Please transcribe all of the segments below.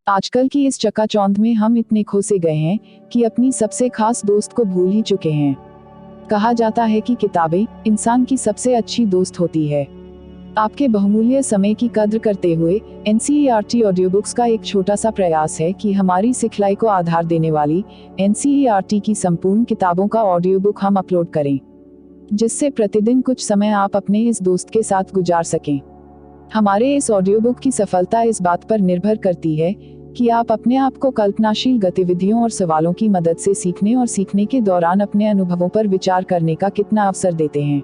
आजकल की इस चकाचौंध में हम इतने खो से गए हैं कि अपनी सबसे खास दोस्त को भूल ही चुके हैं। कहा जाता है कि किताबें इंसान की सबसे अच्छी दोस्त होती है। आपके बहुमूल्य समय की कद्र करते हुए एनसीईआरटी ऑडियो बुक्स का एक छोटा सा प्रयास है कि हमारी सिखलाई को आधार देने वाली एनसीईआरटी की संपूर्ण किताबों का ऑडियो बुक हम अपलोड करें, जिससे प्रतिदिन कुछ समय आप अपने इस दोस्त के साथ गुजार सकें। हमारे इस ऑडियो बुक की सफलता इस बात पर निर्भर करती है कि आप अपने आप को कल्पनाशील गतिविधियों और सवालों की मदद से सीखने और सीखने के दौरान अपने अनुभवों पर विचार करने का कितना अवसर देते हैं।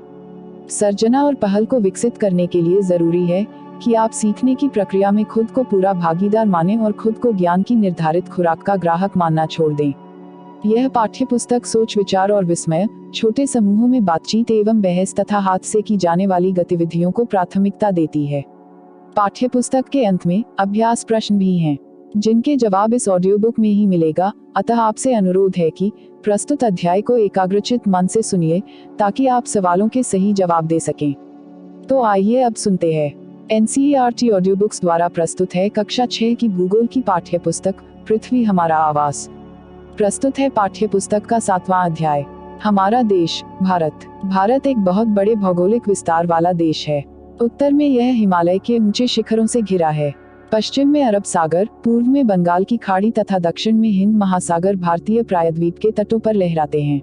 सर्जना और पहल को विकसित करने के लिए जरूरी है कि आप सीखने की प्रक्रिया में खुद को पूरा भागीदार मानें और खुद को ज्ञान की निर्धारित खुराक का ग्राहक मानना छोड़ दें। यह पाठ्यपुस्तक सोच, विचार और विस्मय, छोटे समूहों में बातचीत एवं बहस तथा हाथ से की जाने वाली गतिविधियों को प्राथमिकता देती है। पाठ्यपुस्तक के अंत में अभ्यास प्रश्न भी हैं, जिनके जवाब इस ऑडियो बुक में ही मिलेगा। अतः आपसे अनुरोध है कि प्रस्तुत अध्याय को एकाग्रचित मन से सुनिए ताकि आप सवालों के सही जवाब दे सकें। तो आइए अब सुनते हैं। एनसीईआरटी ऑडियो बुक्स द्वारा प्रस्तुत है कक्षा 6 की भूगोल की पाठ्यपुस्तक पृथ्वी हमारा आवास। प्रस्तुत है पाठ्यपुस्तक का 7वां अध्याय, हमारा देश भारत। भारत एक बहुत बड़े भौगोलिक विस्तार वाला देश है। उत्तर में यह हिमालय के ऊंचे शिखरों से घिरा है, पश्चिम में अरब सागर, पूर्व में बंगाल की खाड़ी तथा दक्षिण में हिंद महासागर भारतीय प्रायद्वीप के तटों पर लहराते हैं।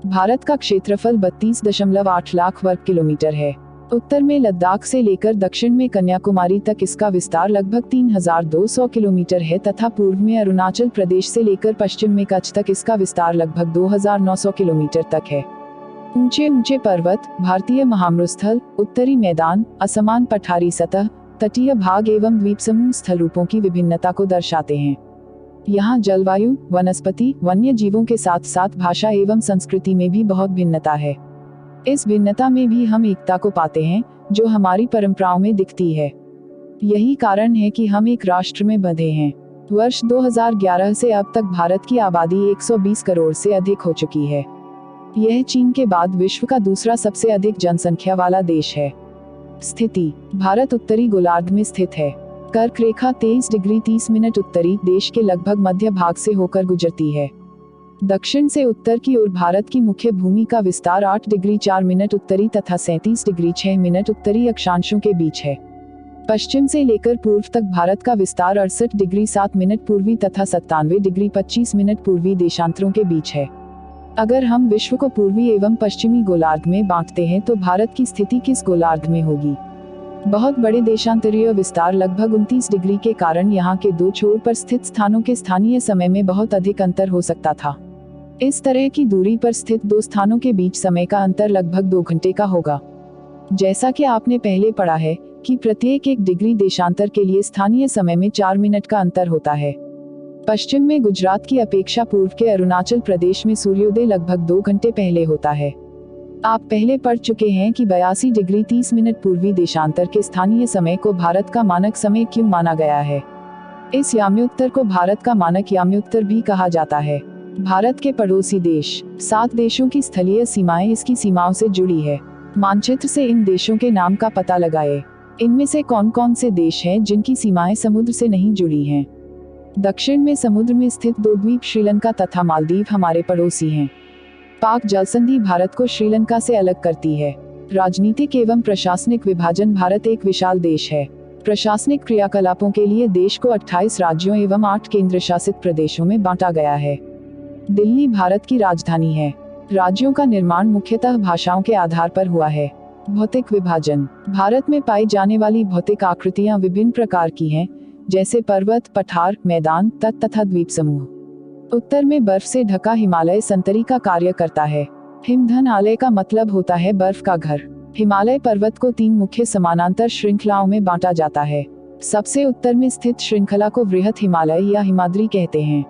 भारत का क्षेत्रफल 32.8 लाख वर्ग किलोमीटर है। उत्तर में लद्दाख से लेकर दक्षिण में कन्याकुमारी तक इसका विस्तार लगभग 3200 किलोमीटर है तथा पूर्व में अरुणाचल प्रदेश से लेकर पश्चिम में कच्छ तक इसका विस्तार लगभग 2900 किलोमीटर तक है। ऊंचे ऊंचे पर्वत, भारतीय महामरुस्थल, उत्तरी मैदान, असमान पठारी सतह, तटीय भाग एवं द्वीप समूह स्थल रूपों की विभिन्नता को दर्शाते हैं। यहाँ जलवायु, वनस्पति, वन्य जीवों के साथ साथ भाषा एवं संस्कृति में भी बहुत भिन्नता है। इस भिन्नता में भी हम एकता को पाते हैं, जो हमारी परंपराओं में दिखती है। यही कारण है कि हम एक राष्ट्र में बंधे हैं। वर्ष 2011 से अब तक भारत की आबादी 120 करोड़ से अधिक हो चुकी है। यह चीन के बाद विश्व का दूसरा सबसे अधिक जनसंख्या वाला देश है। स्थिति: भारत उत्तरी गोलार्ध में स्थित है। कर्क रेखा 23 डिग्री 30 मिनट उत्तरी देश के लगभग मध्य भाग से होकर गुजरती है। दक्षिण से उत्तर की ओर भारत की मुख्य भूमि का विस्तार 8 डिग्री 4 मिनट उत्तरी तथा 37 डिग्री 6 मिनट उत्तरी अक्षांशों के बीच है। पश्चिम से लेकर पूर्व तक भारत का विस्तार 68 डिग्री 7 मिनट पूर्वी तथा 97 डिग्री 25 मिनट पूर्वी देशांतरों के बीच है। अगर हम विश्व को पूर्वी एवं पश्चिमी गोलार्ध में बांटते हैं तो भारत की स्थिति किस गोलार्ध में होगी? बहुत बड़े देशांतरीय विस्तार लगभग 29 डिग्री के कारण यहाँ के दो छोर पर स्थित स्थानों के स्थानीय समय में बहुत अधिक अंतर हो सकता था। इस तरह की दूरी पर स्थित दो स्थानों के बीच समय का अंतर लगभग 2 घंटे का होगा। जैसा कि आपने पहले पढ़ा है कि प्रत्येक 1 डिग्री देशांतर के लिए स्थानीय समय में 4 मिनट का अंतर होता है। पश्चिम में गुजरात की अपेक्षा पूर्व के अरुणाचल प्रदेश में सूर्योदय लगभग 2 घंटे पहले होता है। आप पहले पढ़ चुके हैं कि 82 डिग्री 30 मिनट पूर्वी देशांतर के स्थानीय समय को भारत का मानक समय क्यों माना गया है। इस याम्योत्तर को भारत का मानक याम्योत्तर भी कहा जाता है। भारत के पड़ोसी देश: 7 देशों की स्थलीय सीमाएं इसकी सीमाओं से जुड़ी है। मानचित्र से इन देशों के नाम का पता लगाएं। इनमें से कौन कौन से देश हैं जिनकी सीमाएं समुद्र से नहीं जुड़ी हैं? दक्षिण में समुद्र में स्थित 2 द्वीप श्रीलंका तथा मालदीव हमारे पड़ोसी हैं। पाक जलसंधि भारत को श्रीलंका से अलग करती है। राजनीतिक एवं प्रशासनिक विभाजन: भारत एक विशाल देश है। प्रशासनिक क्रियाकलापों के लिए देश को 28 राज्यों एवं 8 केंद्र शासित प्रदेशों में बांटा गया है। दिल्ली भारत की राजधानी है। राज्यों का निर्माण मुख्यतः भाषाओं के आधार पर हुआ है। भौतिक विभाजन: भारत में पाई जाने वाली भौतिक आकृतियां विभिन्न प्रकार की हैं, जैसे पर्वत, पठार, मैदान, तट तथा द्वीप समूह। उत्तर में बर्फ से ढका हिमालय संतरी का कार्य करता है। हिमधन आलय का मतलब होता है बर्फ का घर। हिमालय पर्वत को 3 मुख्य समानांतर श्रृंखलाओं में बांटा जाता है। सबसे उत्तर में स्थित श्रृंखला को वृहत हिमालय या हिमाद्री कहते हैं।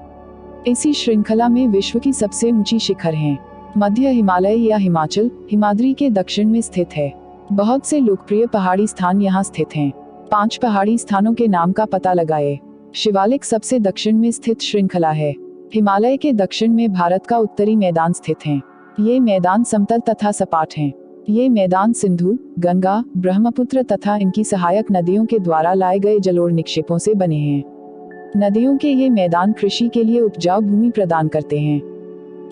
इसी श्रृंखला में विश्व की सबसे ऊंची शिखर हैं। मध्य हिमालय या हिमाचल हिमाद्री के दक्षिण में स्थित है। बहुत से लोकप्रिय पहाड़ी स्थान यहाँ स्थित हैं। 5 पहाड़ी स्थानों के नाम का पता लगाएं। शिवालिक सबसे दक्षिण में स्थित श्रृंखला है। हिमालय के दक्षिण में भारत का उत्तरी मैदान स्थित है। ये मैदान समतल तथा सपाट हैं। ये मैदान सिंधु, गंगा, ब्रह्मपुत्र तथा इनकी सहायक नदियों के द्वारा लाए गए जलोढ़ निक्षेपों से बने हैं। नदियों के ये मैदान कृषि के लिए उपजाऊ भूमि प्रदान करते हैं।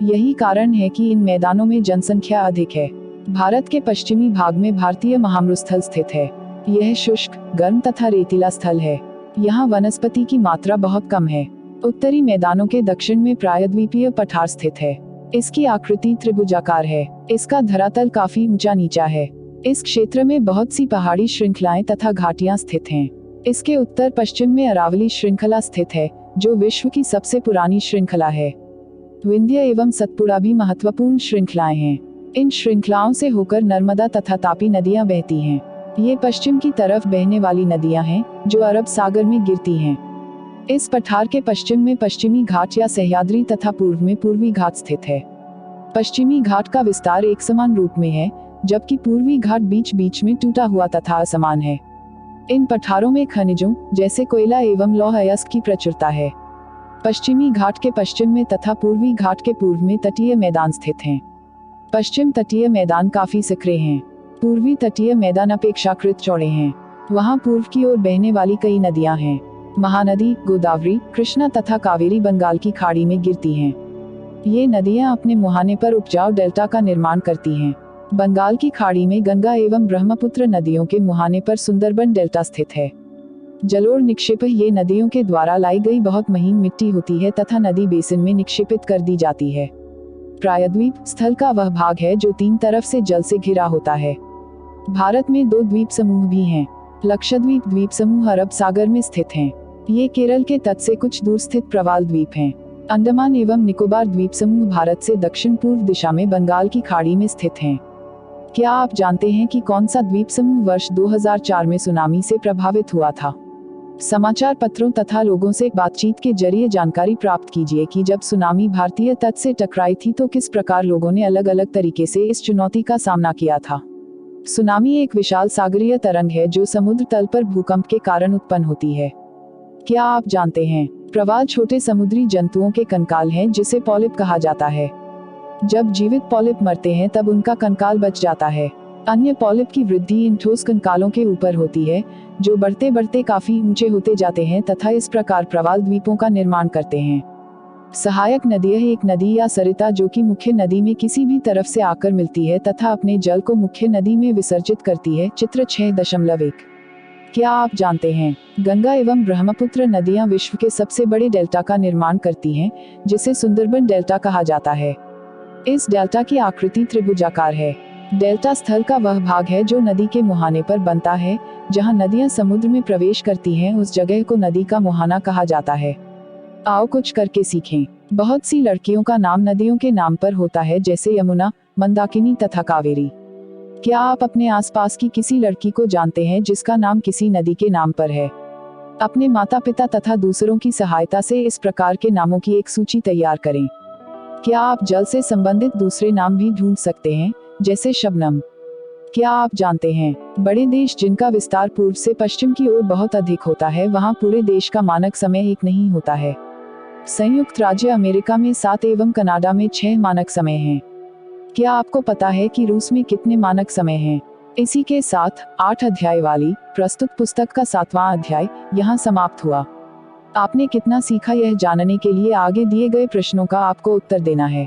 यही कारण है कि इन मैदानों में जनसंख्या अधिक है। भारत के पश्चिमी भाग में भारतीय महामरुस्थल स्थित है। यह शुष्क, गर्म तथा रेतीला स्थल है। यहाँ वनस्पति की मात्रा बहुत कम है। उत्तरी मैदानों के दक्षिण में प्रायद्वीपीय पठार स्थित है। इसकी आकृति त्रिभुजाकार है। इसका धरातल काफी ऊंचा नीचा है। इस क्षेत्र में बहुत सी पहाड़ी श्रृंखलाएं तथा घाटियां स्थित हैं। इसके उत्तर पश्चिम में अरावली श्रृंखला स्थित है, जो विश्व की सबसे पुरानी श्रृंखला है। विंध्य एवं सतपुड़ा भी महत्वपूर्ण श्रृंखलाएं हैं। इन श्रृंखलाओं से होकर नर्मदा तथा तापी नदियां बहती हैं। ये पश्चिम की तरफ बहने वाली नदियां हैं, जो अरब सागर में गिरती हैं। इस पठार के पश्चिम में पश्चिमी घाट या सह्याद्री तथा पूर्व में पूर्वी घाट स्थित है। पश्चिमी घाट का विस्तार एक समान रूप में है, जबकि पूर्वी घाट बीच बीच में टूटा हुआ तथा असमान है। इन पठारों में खनिजों जैसे कोयला एवं लौह अयस्क की प्रचुरता है। पश्चिमी घाट के पश्चिम में तथा पूर्वी घाट के पूर्व में तटीय मैदान स्थित हैं। पश्चिम तटीय मैदान काफी संकरे हैं। पूर्वी तटीय मैदान अपेक्षाकृत चौड़े हैं। वहाँ पूर्व की ओर बहने वाली कई नदियां हैं। महानदी, गोदावरी, कृष्णा तथा कावेरी बंगाल की खाड़ी में गिरती हैं। ये नदियां अपने मुहाने पर उपजाऊ डेल्टा का निर्माण करती हैं। बंगाल की खाड़ी में गंगा एवं ब्रह्मपुत्र नदियों के मुहाने पर सुंदरबन डेल्टा स्थित है। जलोढ़ निक्षेप ये नदियों के द्वारा लाई गई बहुत महीन मिट्टी होती है तथा नदी बेसिन में निक्षेपित कर दी जाती है। प्रायद्वीप स्थल का वह भाग है जो 3 तरफ से जल से घिरा होता है। भारत में 2 द्वीप समूह भी हैं। लक्षद्वीप द्वीप समूह अरब सागर में स्थित हैं। ये केरल के तट से कुछ दूर स्थित प्रवाल द्वीप हैं। अंडमान एवं निकोबार द्वीप समूह भारत से दक्षिण पूर्व दिशा में बंगाल की खाड़ी में स्थित हैं। क्या आप जानते हैं कि कौन सा द्वीप समूह वर्ष 2004 में सुनामी से प्रभावित हुआ था? समाचार पत्रों तथा लोगों से बातचीत के जरिए जानकारी प्राप्त कीजिए कि जब सुनामी भारतीय तट से टकराई थी तो किस प्रकार लोगों ने अलग अलग तरीके से इस चुनौती का सामना किया था। सुनामी एक विशाल सागरीय तरंग है जो समुद्र तल पर भूकंप के कारण उत्पन्न होती है। क्या आप जानते हैं, प्रवाल छोटे समुद्री जंतुओं के कंकाल हैं जिसे पॉलिप कहा जाता है। जब जीवित पॉलिप मरते हैं तब उनका कंकाल बच जाता है। अन्य पॉलिप की वृद्धि इन ठोस कंकालों के ऊपर होती है, जो बढ़ते बढ़ते काफी ऊंचे होते जाते हैं तथा इस प्रकार प्रवाल द्वीपों का निर्माण करते हैं। सहायक नदियां एक नदी या सरिता जो कि मुख्य नदी में किसी भी तरफ से आकर मिलती है तथा अपने जल को मुख्य नदी में विसर्जित करती है। चित्र 6.1। क्या आप जानते हैं, गंगा एवं ब्रह्मपुत्र नदियां विश्व के सबसे बड़े डेल्टा का निर्माण करती हैं, जिसे सुंदरबन डेल्टा कहा जाता है। इस डेल्टा की आकृति त्रिभुजाकार है। डेल्टा स्थल का वह भाग है जो नदी के मुहाने पर बनता है। जहां नदियां समुद्र में प्रवेश करती हैं उस जगह को नदी का मुहाना कहा जाता है। आओ कुछ करके सीखें। बहुत सी लड़कियों का नाम नदियों के नाम पर होता है, जैसे यमुना, मंदाकिनी तथा कावेरी। क्या आप अपने आसपास की किसी लड़की को जानते हैं जिसका नाम किसी नदी के नाम पर है? अपने माता पिता तथा दूसरों की सहायता से इस प्रकार के नामों की एक सूची तैयार करें। क्या आप जल से संबंधित दूसरे नाम भी ढूंढ सकते हैं, जैसे शबनम? क्या आप जानते हैं, बड़े देश जिनका विस्तार पूर्व से पश्चिम की ओर बहुत अधिक होता है, वहां पूरे देश का मानक समय एक नहीं होता है। संयुक्त राज्य अमेरिका में 7 एवं कनाडा में 6 मानक समय हैं। क्या आपको पता है कि रूस में कितने मानक समय हैं? इसी के साथ 8 अध्याय वाली प्रस्तुत पुस्तक का 7वां अध्याय यहाँ समाप्त हुआ। आपने कितना सीखा यह जानने के लिए आगे दिए गए प्रश्नों का आपको उत्तर देना है,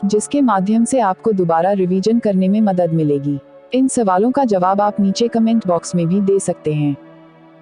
जिसके माध्यम से आपको दोबारा रिवीजन करने में मदद मिलेगी। इन सवालों का जवाब आप नीचे कमेंट बॉक्स में भी दे सकते हैं।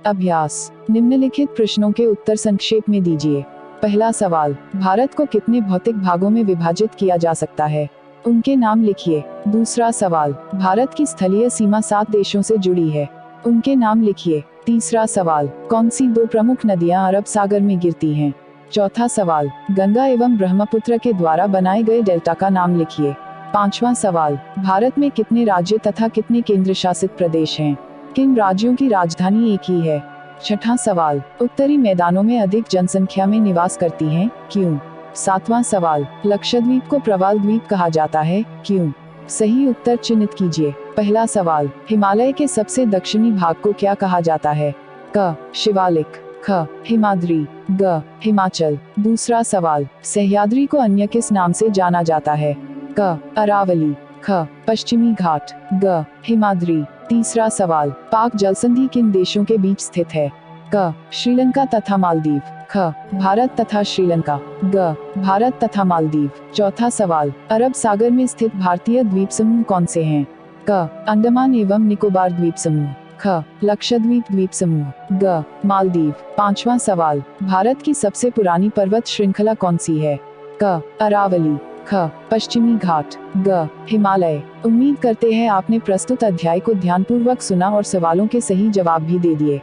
अभ्यास: निम्नलिखित प्रश्नों के उत्तर संक्षेप में दीजिए। पहला सवाल, भारत को कितने भौतिक भागों में विभाजित किया जा सकता है? उनके नाम लिखिए। दूसरा सवाल, भारत की स्थलीय सीमा 7 देशों से जुड़ी है। उनके नाम लिखिए। तीसरा सवाल, कौन सी 2 प्रमुख नदियां अरब सागर में गिरती हैं? चौथा सवाल, गंगा एवं ब्रह्मपुत्र के द्वारा बनाए गए डेल्टा का नाम लिखिए। पांचवा सवाल, भारत में कितने राज्य तथा कितने केंद्र शासित प्रदेश हैं? किन राज्यों की राजधानी एक ही है? छठा सवाल, उत्तरी मैदानों में अधिक जनसंख्या में निवास करती हैं, क्यों? सातवां सवाल, लक्षद्वीप को प्रवाल द्वीप कहा जाता है, क्यों? सही उत्तर चिन्हित कीजिए। पहला सवाल, हिमालय के सबसे दक्षिणी भाग को क्या कहा जाता है? क, शिवालिक। ख, हिमाद्री। ग, हिमाचल। दूसरा सवाल, सह्याद्री को अन्य किस नाम से जाना जाता है? क, अरावली। ख, पश्चिमी घाट। ग, हिमाद्री। तीसरा सवाल, पाक जलसंधि किन देशों के बीच स्थित है? क श्रीलंका तथा मालदीव। ख भारत तथा श्रीलंका। ग भारत तथा मालदीव। चौथा सवाल, अरब सागर में स्थित भारतीय द्वीप समूह कौन से हैं? क अंडमान एवं निकोबार द्वीप समूह। ख लक्षद्वीप द्वीप समूह। ग मालदीव। पांचवा सवाल, भारत की सबसे पुरानी पर्वत श्रृंखला कौन सी है? क अरावली। ख पश्चिमी घाट। ग हिमालय। उम्मीद करते हैं आपने प्रस्तुत अध्याय को ध्यानपूर्वक सुना और सवालों के सही जवाब भी दे दिए।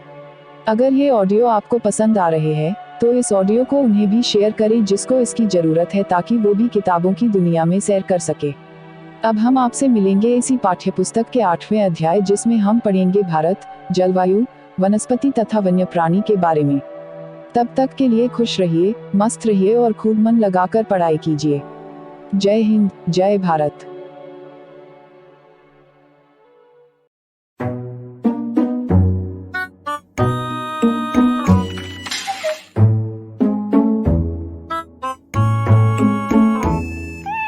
अगर ये ऑडियो आपको पसंद आ रहे हैं तो इस ऑडियो को उन्हें भी शेयर करें जिसको इसकी जरूरत है, ताकि वो भी किताबों की दुनिया में सैर कर सके। अब हम आपसे मिलेंगे इसी पाठ्यपुस्तक के 8वें अध्याय, जिसमें हम पढ़ेंगे भारत, जलवायु, वनस्पति तथा वन्य प्राणी के बारे में। तब तक के लिए खुश रहिए, मस्त रहिए और खूब मन लगाकर पढ़ाई कीजिए। जय हिंद, जय भारत।